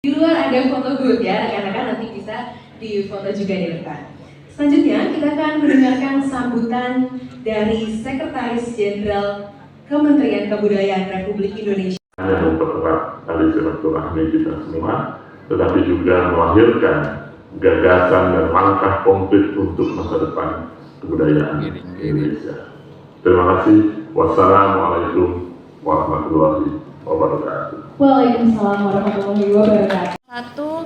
Di luar ada foto grup ya, rekan-rekan nanti bisa di foto juga di depan. Selanjutnya kita akan mendengarkan sambutan dari Sekretaris Jenderal Kementerian Kebudayaan Republik Indonesia. Hanya memperkuat tali silaturahmi kita semua, tetapi juga melahirkan gagasan dan langkah konkret untuk masa depan kebudayaan Indonesia. Terima kasih. Wassalamualaikum warahmatullahi wabarakatuh. Waalaikumsalam warahmatullahi wabarakatuh. Satu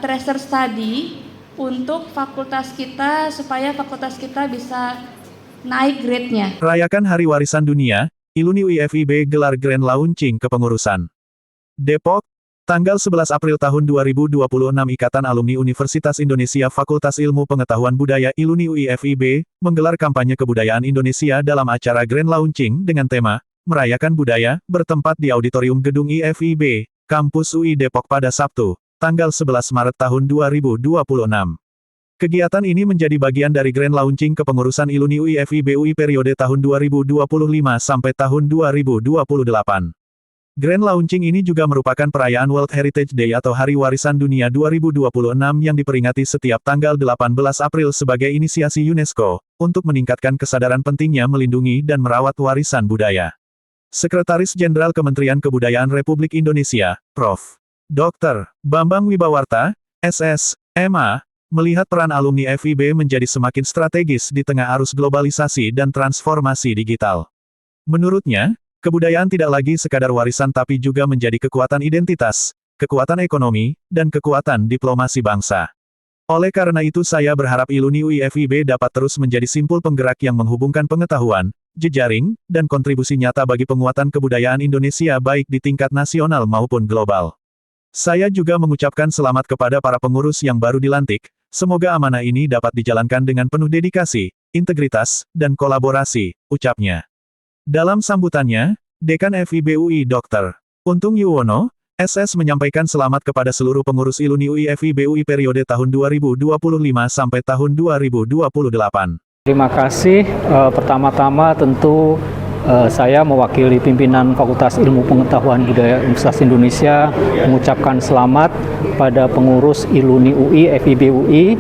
tracer study untuk fakultas kita supaya fakultas kita bisa naik grade-nya. Rayakan Hari Warisan Dunia, Iluni UIFIB gelar Grand Launching Kepengurusan. Depok, tanggal 11 April tahun 2026 Ikatan Alumni Universitas Indonesia Fakultas Ilmu Pengetahuan Budaya Iluni UIFIB, menggelar kampanye kebudayaan Indonesia dalam acara Grand Launching dengan tema, Merayakan Budaya, bertempat di Auditorium Gedung IFIB, Kampus UI Depok pada Sabtu, tanggal 11 Maret tahun 2026. Kegiatan ini menjadi bagian dari Grand Launching Kepengurusan Iluni UIFIB UI periode tahun 2025 sampai tahun 2028. Grand Launching ini juga merupakan perayaan World Heritage Day atau Hari Warisan Dunia 2026 yang diperingati setiap tanggal 18 April sebagai inisiasi UNESCO, untuk meningkatkan kesadaran pentingnya melindungi dan merawat warisan budaya. Sekretaris Jenderal Kementerian Kebudayaan Republik Indonesia, Prof. Dr. Bambang Wibawarta, SS, MA, melihat peran alumni FIB menjadi semakin strategis di tengah arus globalisasi dan transformasi digital. Menurutnya, kebudayaan tidak lagi sekadar warisan tapi juga menjadi kekuatan identitas, kekuatan ekonomi, dan kekuatan diplomasi bangsa. Oleh karena itu saya berharap Iluni UIFIB dapat terus menjadi simpul penggerak yang menghubungkan pengetahuan, jejaring, dan kontribusi nyata bagi penguatan kebudayaan Indonesia baik di tingkat nasional maupun global. Saya juga mengucapkan selamat kepada para pengurus yang baru dilantik, semoga amanah ini dapat dijalankan dengan penuh dedikasi, integritas, dan kolaborasi, ucapnya. Dalam sambutannya, Dekan FIB UI Dr. Untung Yuwono, SS menyampaikan selamat kepada seluruh pengurus Iluni UIFIB UI periode tahun 2025 sampai tahun 2028. Terima kasih. Pertama-tama tentu saya mewakili pimpinan Fakultas Ilmu Pengetahuan Budaya Universitas Indonesia mengucapkan selamat pada pengurus Iluni UI, FIB UI,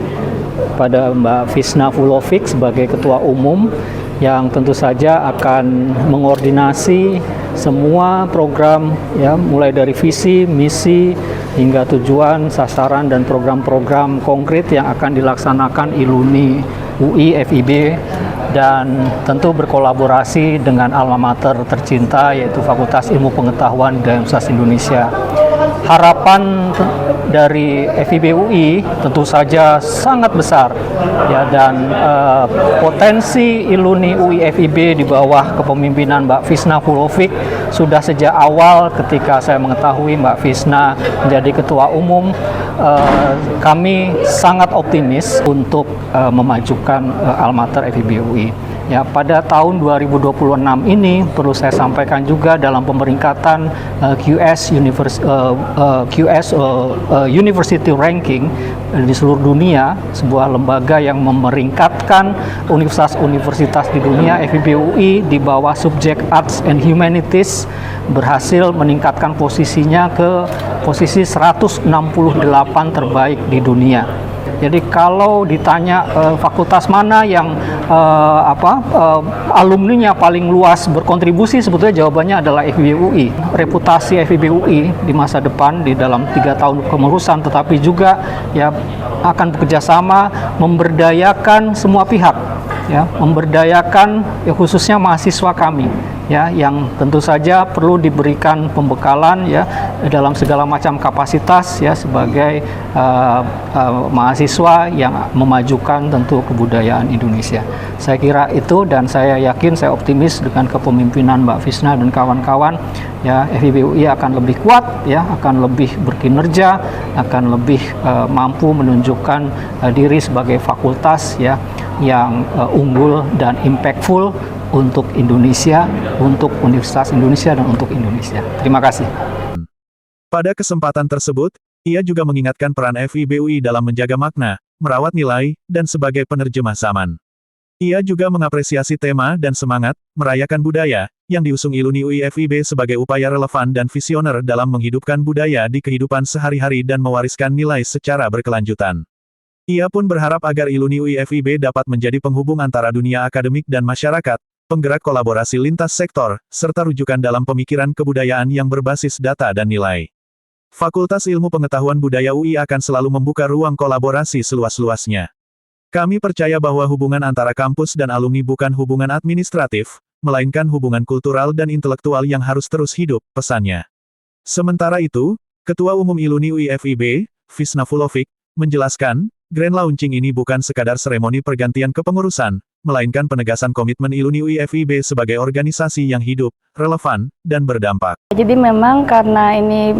pada Mbak Fisna Vulovic sebagai Ketua Umum, yang tentu saja akan mengordinasi semua program, ya, mulai dari visi, misi, hingga tujuan, sasaran, dan program-program konkret yang akan dilaksanakan Iluni UI FIB, dan tentu berkolaborasi dengan alma mater tercinta yaitu Fakultas Ilmu Pengetahuan dan Universitas Indonesia. Harapan dari FIB UI tentu saja sangat besar, ya, dan potensi Iluni UI FIB di bawah kepemimpinan Mbak Fisna Vulovic sudah sejak awal ketika saya mengetahui Mbak Fisna menjadi ketua umum, kami sangat optimis untuk memajukan alma mater FIB UI. Ya, pada tahun 2026 ini perlu saya sampaikan juga dalam pemeringkatan QS University Ranking di seluruh dunia, sebuah lembaga yang memeringkatkan universitas-universitas di dunia, FIB UI di bawah subjek Arts and Humanities berhasil meningkatkan posisinya ke posisi 168 terbaik di dunia. Jadi kalau ditanya fakultas mana yang alumninya paling luas berkontribusi, sebetulnya jawabannya adalah FIB UI. Reputasi FIB UI di masa depan di dalam 3 tahun kepengurusan, tetapi juga ya akan bekerjasama memberdayakan semua pihak, ya, memberdayakan ya, khususnya mahasiswa kami, ya, yang tentu saja perlu diberikan pembekalan, ya, dalam segala macam kapasitas, ya, sebagai mahasiswa yang memajukan tentu kebudayaan Indonesia. Saya kira itu, dan saya yakin, saya optimis dengan kepemimpinan Mbak Fisna dan kawan-kawan, ya, FIB UI akan lebih kuat, ya, akan lebih berkinerja, akan lebih mampu menunjukkan diri sebagai fakultas, ya, yang unggul dan impactful untuk Indonesia, untuk Universitas Indonesia, dan untuk Indonesia. Terima kasih. Pada kesempatan tersebut, ia juga mengingatkan peran FIB UI dalam menjaga makna, merawat nilai, dan sebagai penerjemah zaman. Ia juga mengapresiasi tema dan semangat merayakan budaya yang diusung ILUNI UI FIB sebagai upaya relevan dan visioner dalam menghidupkan budaya di kehidupan sehari-hari dan mewariskan nilai secara berkelanjutan. Ia pun berharap agar ILUNI UI FIB dapat menjadi penghubung antara dunia akademik dan masyarakat, penggerak kolaborasi lintas sektor, serta rujukan dalam pemikiran kebudayaan yang berbasis data dan nilai. Fakultas Ilmu Pengetahuan Budaya UI akan selalu membuka ruang kolaborasi seluas-luasnya. Kami percaya bahwa hubungan antara kampus dan alumni bukan hubungan administratif, melainkan hubungan kultural dan intelektual yang harus terus hidup, pesannya. Sementara itu, Ketua Umum ILUNI UI FIB, Visna Fulovic, menjelaskan, Grand Launching ini bukan sekadar seremoni pergantian kepengurusan, melainkan penegasan komitmen ILUNI UI FIB sebagai organisasi yang hidup, relevan, dan berdampak. Jadi memang karena ini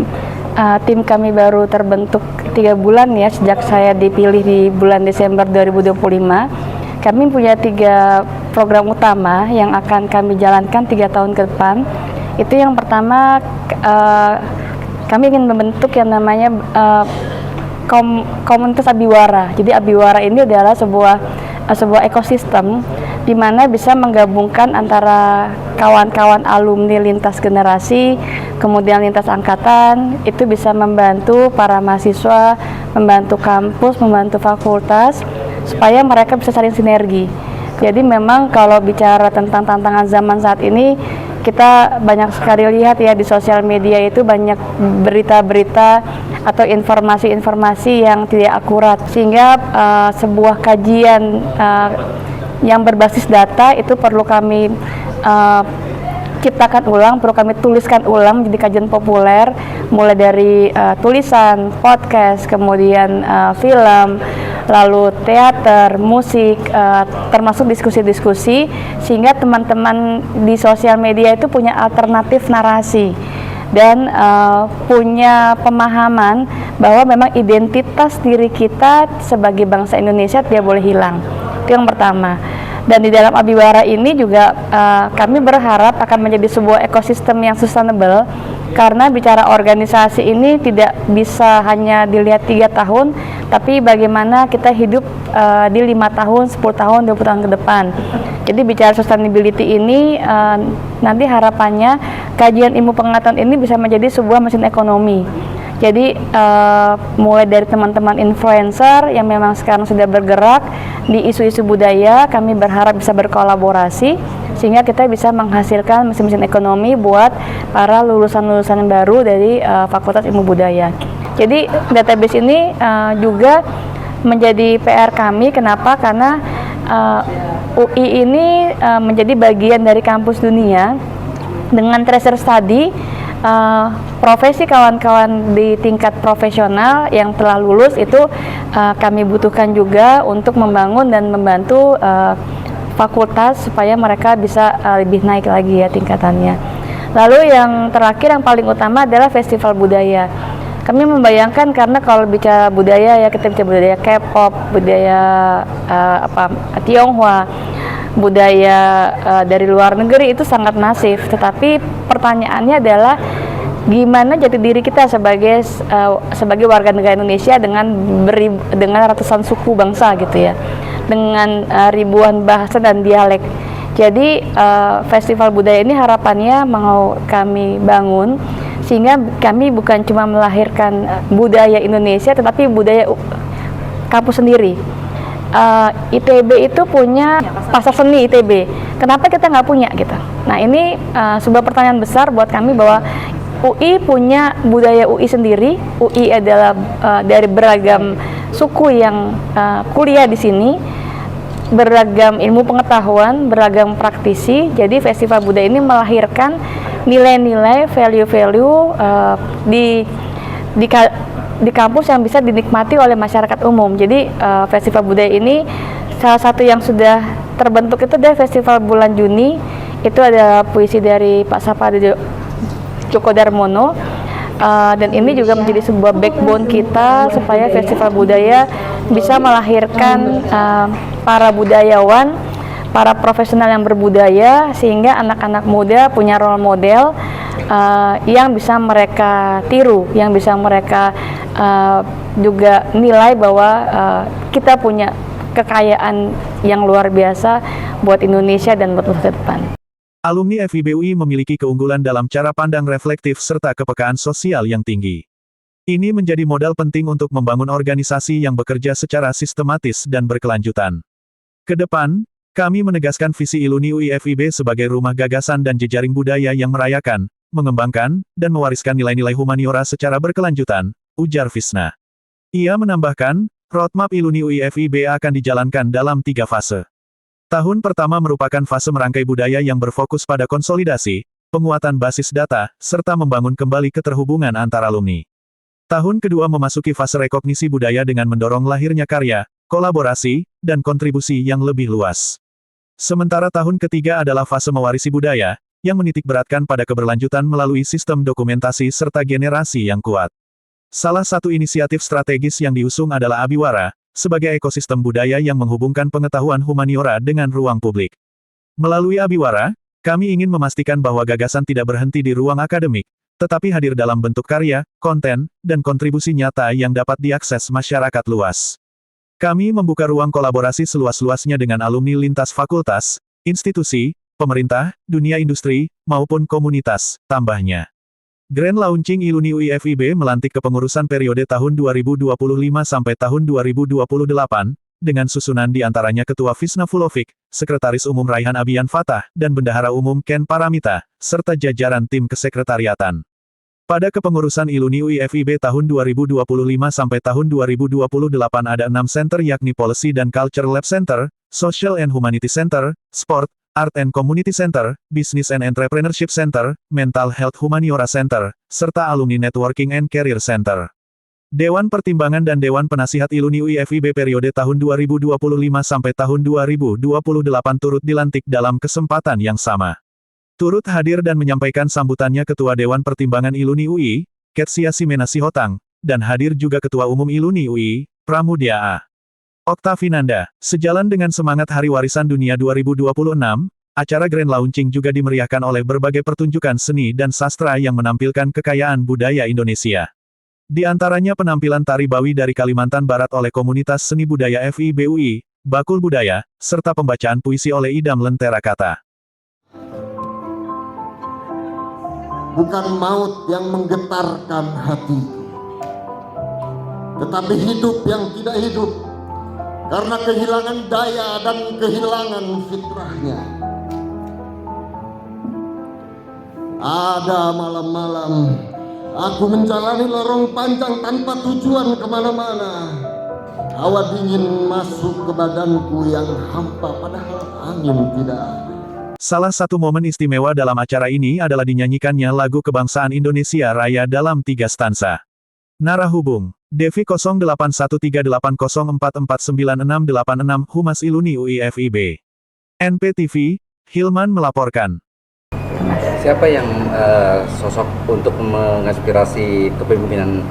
tim kami baru terbentuk 3 bulan ya, sejak saya dipilih di bulan Desember 2025. Kami punya 3 program utama yang akan kami jalankan 3 tahun ke depan. Itu yang pertama, kami ingin membentuk yang namanya komunitas Abiwara. Jadi Abiwara ini adalah sebuah ekosistem di mana bisa menggabungkan antara kawan-kawan alumni lintas generasi, kemudian lintas angkatan, itu bisa membantu para mahasiswa, membantu kampus, membantu fakultas, supaya mereka bisa saling sinergi. Jadi memang kalau bicara tentang tantangan zaman saat ini, kita banyak sekali lihat ya di sosial media itu banyak berita-berita atau informasi-informasi yang tidak akurat, sehingga sebuah kajian yang berbasis data itu perlu kami ciptakan ulang, perlu kami tuliskan ulang jadi kajian populer, mulai dari tulisan, podcast, kemudian film, lalu teater, musik, termasuk diskusi-diskusi, sehingga teman-teman di sosial media itu punya alternatif narasi dan punya pemahaman bahwa memang identitas diri kita sebagai bangsa Indonesia tidak boleh hilang. Itu yang pertama. Dan di dalam Abiwara ini juga kami berharap akan menjadi sebuah ekosistem yang sustainable, karena bicara organisasi ini tidak bisa hanya dilihat 3 tahun, tapi bagaimana kita hidup di 5 tahun, 10 tahun, 20 tahun ke depan. Jadi bicara sustainability ini nanti harapannya kajian ilmu pengetahuan ini bisa menjadi sebuah mesin ekonomi. Jadi mulai dari teman-teman influencer yang memang sekarang sudah bergerak di isu-isu budaya, kami berharap bisa berkolaborasi sehingga kita bisa menghasilkan mesin-mesin ekonomi buat para lulusan-lulusan baru dari Fakultas Ilmu Budaya. Jadi database ini juga menjadi PR kami. Kenapa? Karena UI ini menjadi bagian dari kampus dunia dengan tracer study. Profesi kawan-kawan di tingkat profesional yang telah lulus itu kami butuhkan juga untuk membangun dan membantu fakultas supaya mereka bisa lebih naik lagi ya tingkatannya. Lalu yang terakhir yang paling utama adalah festival budaya. Kami membayangkan, karena kalau bicara budaya ya kita bicara budaya K-pop, budaya Tionghoa, budaya dari luar negeri itu sangat masif. Tetapi pertanyaannya adalah gimana jati diri kita sebagai warga negara Indonesia dengan ratusan suku bangsa gitu ya, dengan ribuan bahasa dan dialek. Jadi festival budaya ini harapannya mau kami bangun sehingga kami bukan cuma melahirkan budaya Indonesia, tetapi budaya kampus sendiri. ITB itu punya pasar seni ITB. Kenapa kita nggak punya gitu? Nah ini sebuah pertanyaan besar buat kami, bahwa UI punya budaya UI sendiri. UI adalah dari beragam suku yang kuliah di sini, beragam ilmu pengetahuan, beragam praktisi. Jadi festival budaya ini melahirkan nilai-nilai, value-value di kampus yang bisa dinikmati oleh masyarakat umum. Jadi festival budaya ini salah satu yang sudah terbentuk itu adalah festival bulan Juni. Itu ada puisi dari Pak Sapadi Djoko Darmono, dan ini juga menjadi sebuah backbone kita supaya festival budaya bisa melahirkan para budayawan, para profesional yang berbudaya, sehingga anak-anak muda punya role model yang bisa mereka tiru, yang bisa mereka juga nilai bahwa kita punya kekayaan yang luar biasa buat Indonesia dan buat masa depan. Alumni FIB UI memiliki keunggulan dalam cara pandang reflektif serta kepekaan sosial yang tinggi. Ini menjadi modal penting untuk membangun organisasi yang bekerja secara sistematis dan berkelanjutan. Kedepan, kami menegaskan visi Iluni UI FIB sebagai rumah gagasan dan jejaring budaya yang merayakan, mengembangkan, dan mewariskan nilai-nilai humaniora secara berkelanjutan, ujar Fisna. Ia menambahkan, roadmap Iluni UI FIB akan dijalankan dalam 3 fase. Tahun pertama merupakan fase merangkai budaya yang berfokus pada konsolidasi, penguatan basis data, serta membangun kembali keterhubungan antar alumni. Tahun kedua memasuki fase rekognisi budaya dengan mendorong lahirnya karya, kolaborasi, dan kontribusi yang lebih luas. Sementara tahun ketiga adalah fase mewarisi budaya, yang menitikberatkan pada keberlanjutan melalui sistem dokumentasi serta generasi yang kuat. Salah satu inisiatif strategis yang diusung adalah Abiwara, sebagai ekosistem budaya yang menghubungkan pengetahuan humaniora dengan ruang publik. Melalui Abiwara, kami ingin memastikan bahwa gagasan tidak berhenti di ruang akademik, tetapi hadir dalam bentuk karya, konten, dan kontribusi nyata yang dapat diakses masyarakat luas. Kami membuka ruang kolaborasi seluas-luasnya dengan alumni lintas fakultas, institusi, pemerintah, dunia industri, maupun komunitas, tambahnya. Grand Launching Iluni UI FIB melantik kepengurusan periode tahun 2025 sampai tahun 2028, dengan susunan di antaranya Ketua Fisna Fulovic, Sekretaris Umum Raihan Abian Fatah, dan Bendahara Umum Ken Paramita, serta jajaran tim kesekretariatan. Pada kepengurusan Iluni UI FIB tahun 2025 sampai tahun 2028 ada 6 center yakni Policy dan Culture Lab Center, Social and Humanity Center, Sport, Art and Community Center, Business and Entrepreneurship Center, Mental Health Humaniora Center, serta Alumni Networking and Career Center. Dewan Pertimbangan dan Dewan Penasihat Iluni UI FIB periode tahun 2025 sampai tahun 2028 turut dilantik dalam kesempatan yang sama. Turut hadir dan menyampaikan sambutannya Ketua Dewan Pertimbangan Iluni UI, Ketsia Simena Sihotang, dan hadir juga Ketua Umum Iluni UI, Pramudia A. Oktavinanda, sejalan dengan semangat Hari Warisan Dunia 2026, acara Grand Launching juga dimeriahkan oleh berbagai pertunjukan seni dan sastra yang menampilkan kekayaan budaya Indonesia. Di antaranya penampilan tari Bawi dari Kalimantan Barat oleh komunitas seni budaya FIB UI, Bakul Budaya, serta pembacaan puisi oleh Idam Lentera Kata. Bukan maut yang menggetarkan hati, tetapi hidup yang tidak hidup, karena kehilangan daya dan kehilangan fitrahnya. Ada malam-malam aku menjalani lorong panjang tanpa tujuan kemana-mana. Hawa dingin masuk ke badanku yang hampa padahal angin tidak ada. Salah satu momen istimewa dalam acara ini adalah dinyanyikannya lagu kebangsaan Indonesia Raya dalam 3 stansa. Narahubung, Devi 081380449686 Humas Iluni UI FIB. NPTV, Hilman melaporkan. Siapa yang sosok untuk menginspirasi kepemimpinan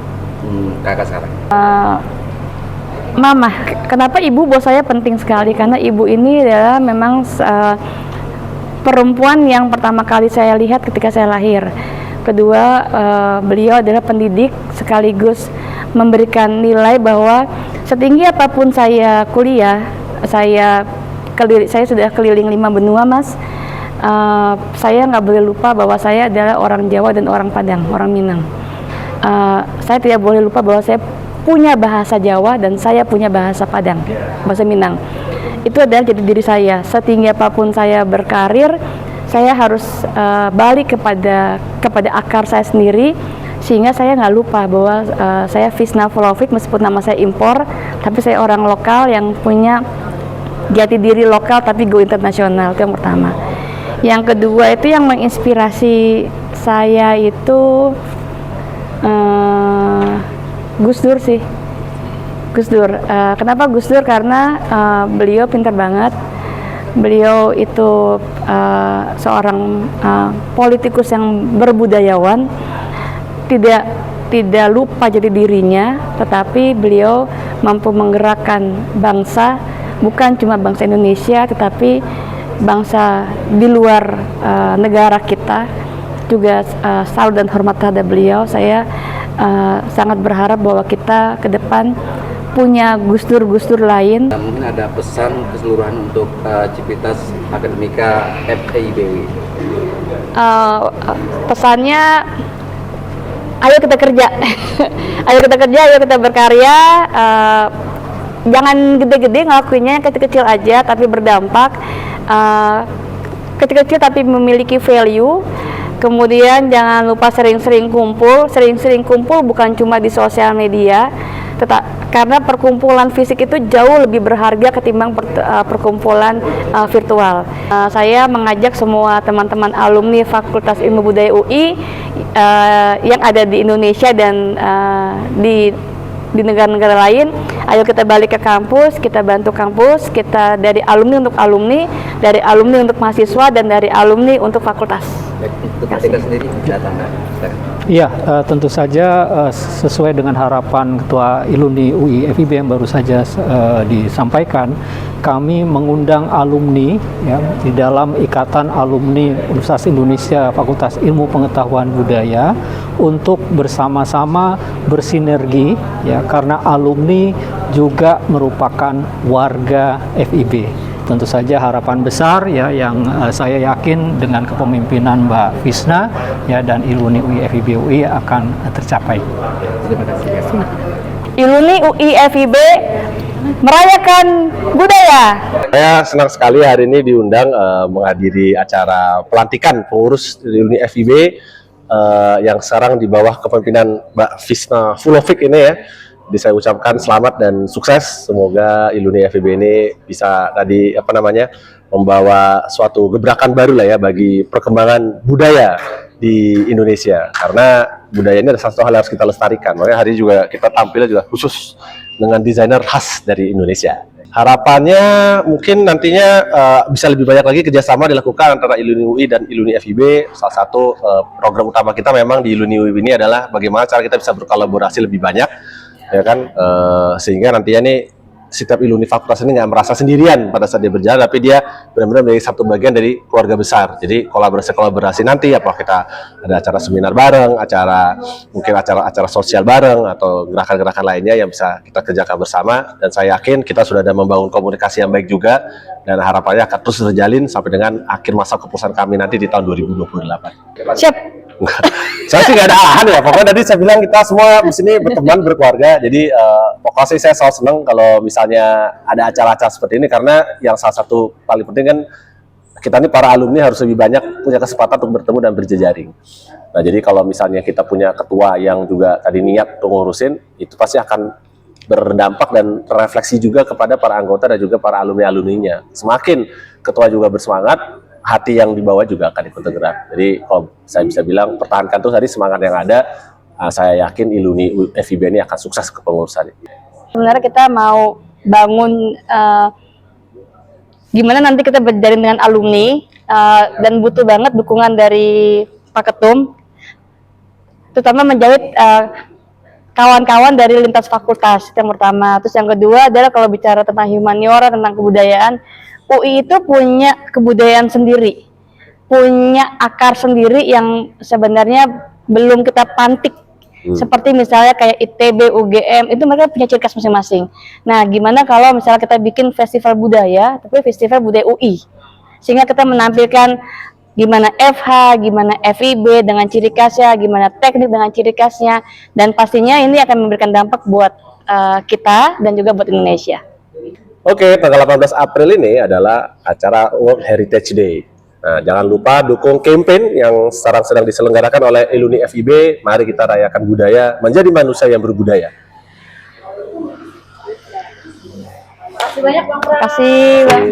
kakak sekarang? Mama, kenapa ibu buat saya penting sekali? Karena ibu ini adalah memang perempuan yang pertama kali saya lihat ketika saya lahir. Kedua, beliau adalah pendidik sekaligus memberikan nilai bahwa setinggi apapun saya kuliah, saya sudah keliling 5 benua, Mas. Saya nggak boleh lupa bahwa saya adalah orang Jawa dan orang Padang, orang Minang. Saya tidak boleh lupa bahwa saya punya bahasa Jawa dan saya punya bahasa Padang, bahasa Minang. Itu adalah jadi diri saya. Setinggi apapun saya berkarir, saya harus balik kepada akar saya sendiri, sehingga saya nggak lupa bahwa saya Fisna Fulovic, meskipun nama saya impor, tapi saya orang lokal yang punya jati diri lokal tapi go internasional. Itu yang pertama. Yang kedua itu yang menginspirasi saya itu Gus Dur sih. Gus Dur. Kenapa Gus Dur? Karena beliau pintar banget. Beliau itu seorang politikus yang berbudayawan, tidak lupa jadi dirinya, tetapi beliau mampu menggerakkan bangsa, bukan cuma bangsa Indonesia, tetapi bangsa di luar negara kita. Juga salut dan hormat terhadap beliau. Saya sangat berharap bahwa kita ke depan punya Gus Dur lain. Mungkin ada pesan keseluruhan untuk Civitas Akademika FIB. Pesannya, ayo kita kerja, ayo kita kerja, ayo kita berkarya. Jangan gede-gede ngelakuinnya, kecil-kecil aja tapi berdampak. Kecil-kecil tapi memiliki value. Kemudian jangan lupa sering-sering kumpul bukan cuma di sosial media, karena perkumpulan fisik itu jauh lebih berharga ketimbang perkumpulan virtual. Saya mengajak semua teman-teman alumni Fakultas Ilmu Budaya UI yang ada di Indonesia dan di negara-negara lain, ayo kita balik ke kampus, kita bantu kampus, kita dari alumni untuk alumni, dari alumni untuk mahasiswa, dan dari alumni untuk fakultas. Untuk Merdeka sendiri datang. Iya, tentu saja sesuai dengan harapan Ketua Iluni UI FIB yang baru saja disampaikan, kami mengundang alumni ya, di dalam Ikatan Alumni Universitas Indonesia Fakultas Ilmu Pengetahuan Budaya untuk bersama-sama bersinergi ya, karena alumni juga merupakan warga FIB. Tentu saja harapan besar ya yang saya yakin dengan kepemimpinan Mbak Fisna ya dan Iluni UI FIB UI akan tercapai. Terima kasih. Iluni UI FIB merayakan budaya. Saya senang sekali hari ini diundang menghadiri acara pelantikan pengurus Iluni FIB yang sekarang di bawah kepemimpinan Mbak Fisna Fulovic ini ya. Jadi saya ucapkan selamat dan sukses. Semoga Iluni FIB ini bisa membawa suatu gebrakan baru lah ya bagi perkembangan budaya di Indonesia. Karena budaya ini ada satu hal yang harus kita lestarikan. Makanya hari ini juga kita tampil juga khusus dengan desainer khas dari Indonesia. Harapannya mungkin nantinya bisa lebih banyak lagi kerjasama dilakukan antara Iluni UI dan Iluni FIB. Salah satu program utama kita memang di Iluni UI ini adalah bagaimana cara kita bisa berkolaborasi lebih banyak, ya kan, sehingga nantinya nih setiap Iluni fakultas ini nggak merasa sendirian pada saat dia berjalan, tapi dia benar-benar menjadi satu bagian dari keluarga besar. Jadi kolaborasi nanti apa kita ada acara seminar bareng, mungkin acara sosial bareng atau gerakan-gerakan lainnya yang bisa kita kerjakan bersama. Dan saya yakin kita sudah ada membangun komunikasi yang baik juga dan harapannya akan terus terjalin sampai dengan akhir masa kepengurusan kami nanti di tahun 2028. Siap. Saya sih nggak ada arahan ya, pokoknya tadi saya bilang kita semua di sini berteman, berkeluarga. Jadi pokoknya sih saya selalu senang kalau misalnya ada acara-acara seperti ini, karena yang salah satu paling penting kan kita ini para alumni harus lebih banyak punya kesempatan untuk bertemu dan berjejaring. Nah jadi kalau misalnya kita punya ketua yang juga tadi niat untuk ngurusin, itu pasti akan berdampak dan terefleksi juga kepada para anggota dan juga para alumni-alumninya. Semakin ketua juga bersemangat, hati yang dibawa juga akan ikut tergerak. Jadi kalau saya bisa bilang pertahankan terus tadi semangat yang ada, saya yakin Iluni FIB ini akan sukses kepengurusan. Sebenarnya kita mau bangun gimana nanti kita berjalan dengan alumni dan butuh banget dukungan dari Pak Ketum, terutama menjahit kawan-kawan dari lintas fakultas, yang pertama. Terus yang kedua adalah kalau bicara tentang humaniora, tentang kebudayaan, UI itu punya kebudayaan sendiri, punya akar sendiri yang sebenarnya belum kita pantik. Seperti misalnya kayak ITB, UGM, itu mereka punya ciri khas masing-masing. Nah, gimana kalau misalnya kita bikin festival budaya, tapi festival budaya UI, sehingga kita menampilkan gimana FH, gimana FIB dengan ciri khasnya, gimana teknik dengan ciri khasnya, dan pastinya ini akan memberikan dampak buat kita dan juga buat Indonesia. Oke, tanggal 18 April ini adalah acara World Heritage Day. Nah, jangan lupa dukung campaign yang sekarang sedang diselenggarakan oleh Iluni FIB. Mari kita rayakan budaya, menjadi manusia yang berbudaya. Terima kasih banyak, Bang. Terima kasih, Bang.